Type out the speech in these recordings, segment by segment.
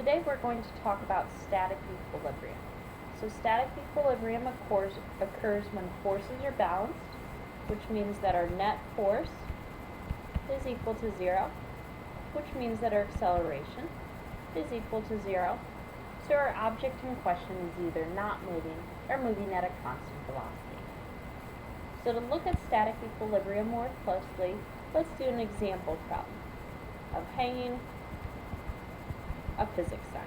Today we're going to talk about static equilibrium. So static equilibrium occurs when forces are balanced, which means that our net force is equal to 0, which means that our acceleration is equal to 0. So our object in question is either not moving or moving at a constant velocity. So to look at static equilibrium more closely, let's do an example problem of hanging a physics sign.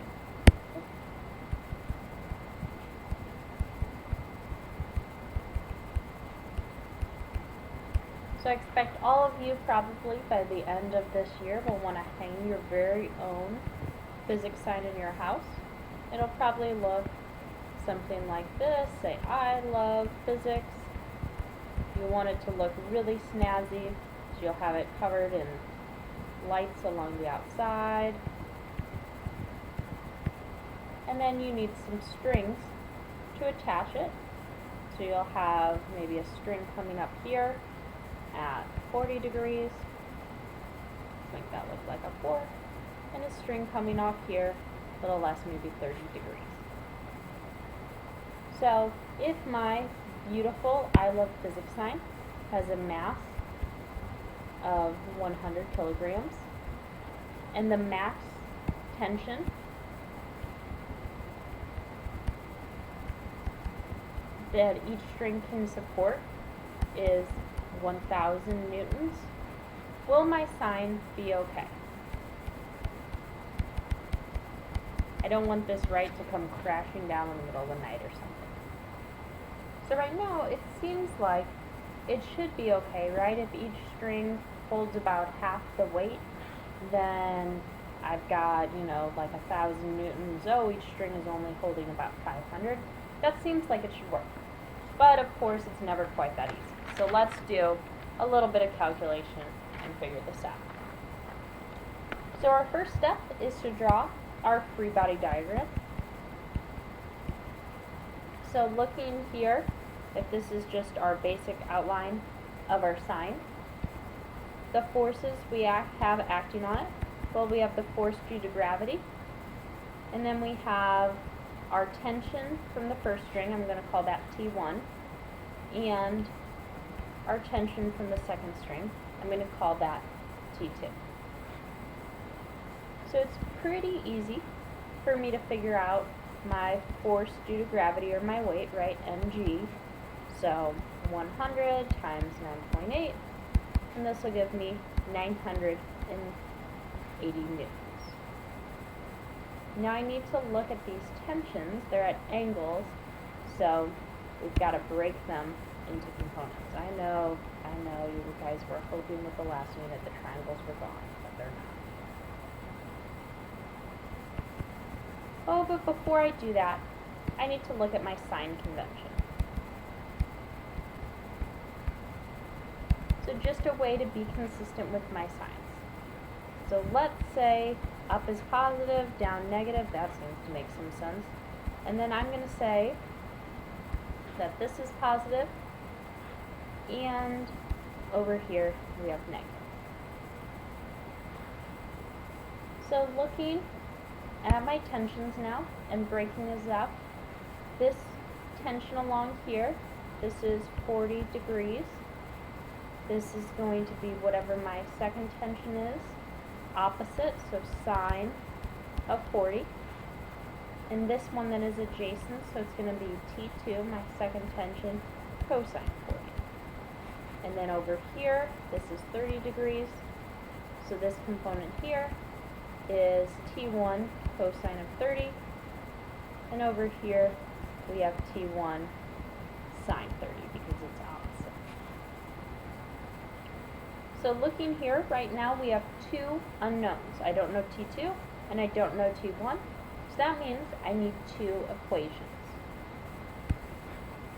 So I expect all of you probably by the end of this year will want to hang your very own physics sign in your house. It'll probably look something like this. Say, I love physics. You want it to look really snazzy, so you'll have it covered in lights along the outside. And then you need some strings to attach it. So you'll have maybe a string coming up here at 40 degrees. Let's make that look like a 4. And a string coming off here, a little less, maybe 30 degrees. So if my beautiful I love physics sign has a mass of 100 kilograms and the max tension that each string can support is 1,000 newtons, will my sign be okay? I don't want this right to come crashing down in the middle of the night or something. So right now it seems like it should be okay, right? If each string holds about half the weight, then I've got, like 1,000 newtons. Oh, each string is only holding about 500. That seems like it should work. But of course it's never quite that easy. So let's do a little bit of calculation and figure this out. So our first step is to draw our free body diagram. So looking here, if this is just our basic outline of our sign, the forces we have acting on it, well, we have the force due to gravity, and then we have our tension from the first string, I'm going to call that T1, and our tension from the second string, I'm going to call that T2. So it's pretty easy for me to figure out my force due to gravity, or my weight, right, mg. So 100 times 9.8, and this will give me 980 newtons. Now I need to look at these tensions. They're at angles, so we've got to break them into components. I know you guys were hoping with the last unit the triangles were gone, but they're not. Oh, but before I do that, I need to look at my sign convention. So just a way to be consistent with my signs. So let's say up is positive, down negative. That seems to make some sense. And then I'm going to say that this is positive, and over here we have negative. So looking at my tensions now and breaking this up, this tension along here, this is 40 degrees. This is going to be whatever my second tension is, opposite, so sine of 40. And this one that is adjacent, so it's going to be T2, my second tension, cosine 40. And then over here, this is 30 degrees, so this component here is T1 cosine of 30, and over here we have T1 sine 30 because it's opposite. So looking here, right now we have two unknowns. I don't know T2 and I don't know T1, so that means I need two equations.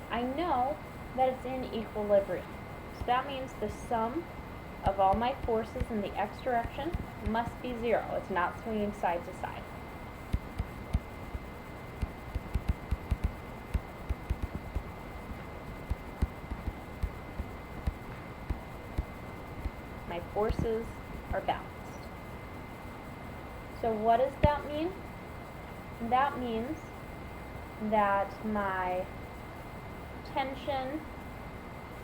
I know that it's in equilibrium, so that means the sum of all my forces in the x direction must be 0. It's not swinging side to side. My forces are balanced. So what does that mean? And that means that my tension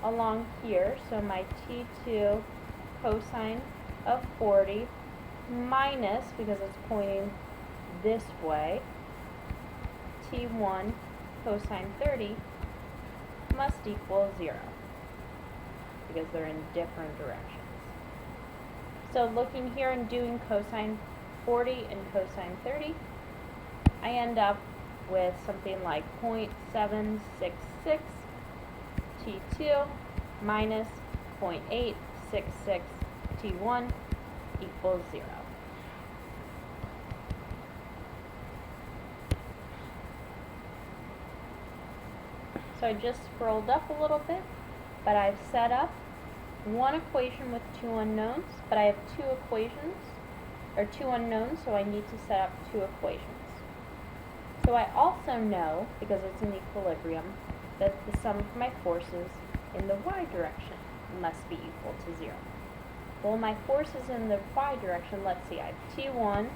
along here, so my T2 cosine of 40 minus, because it's pointing this way, T1 cosine 30 must equal 0, because they're in different directions. So looking here and doing cosine 40 and cosine 30, I end up with something like 0.766 T2 minus 0.866 T1 equals 0. So I just scrolled up a little bit, but I've set up one equation with two unknowns, but I have two equations, or two unknowns, so I need to set up two equations. So I also know, because it's an equilibrium, that the sum of my forces in the y direction must be equal to 0. Well, my forces in the y direction, let's see, I have T1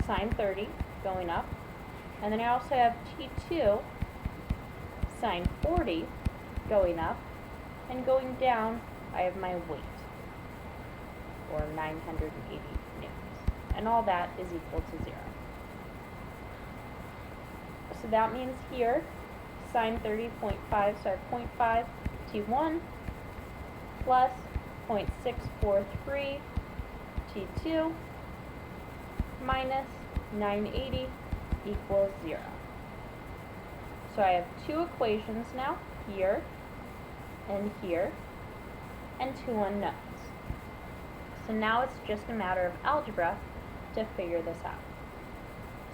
sine 30 going up, and then I also have T2 sine 40 going up, and going down I have my weight, or 980 newtons, and all that is equal to 0. So that means here sine 30.5, so I have 0.5 T1 plus 0.643 T2 minus 980 equals 0. So I have two equations now, here and here, and two unknowns. So now it's just a matter of algebra to figure this out.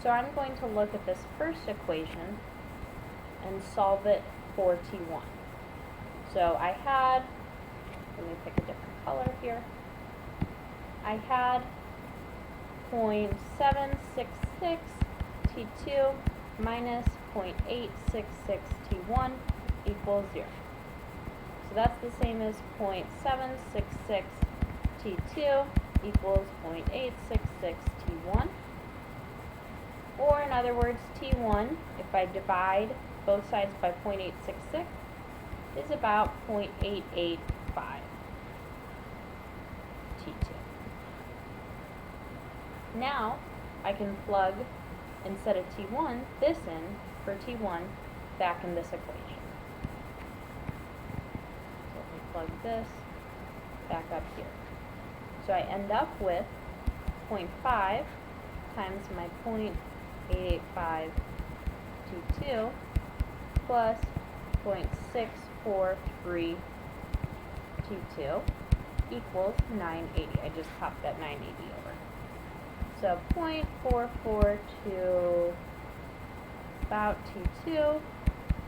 So I'm going to look at this first equation and solve it for T1. So I had, let me pick a different color here. I had 0.766 T2 minus 0.866 T1 equals 0. So that's the same as 0.766 T2 equals 0.866 T1. Or in other words, T1, if I divide both sides by 0.866, is about 0.885 T2. Now, I can plug, instead of T1, this in for T1 back in this equation. So let me plug this back up here. So I end up with 0.5 times my 0.885 T2 plus 0.643 T2 equals 980. I just popped that 980 over. So 0.442 about T2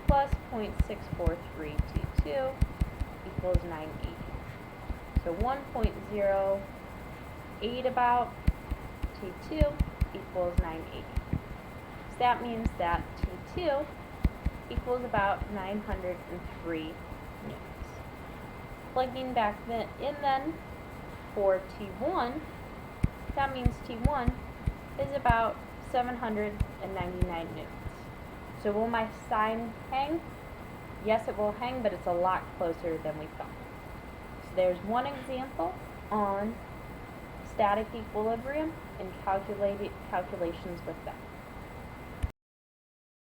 plus 0.643 T2 equals 980. So 1.08 about T2 equals 980. So that means that T2 equals about 903 newtons. Plugging back in then for T1, that means T1 is about 799 newtons. So will my sign hang? Yes, it will hang, but it's a lot closer than we thought. So there's one example on static equilibrium and calculations with that.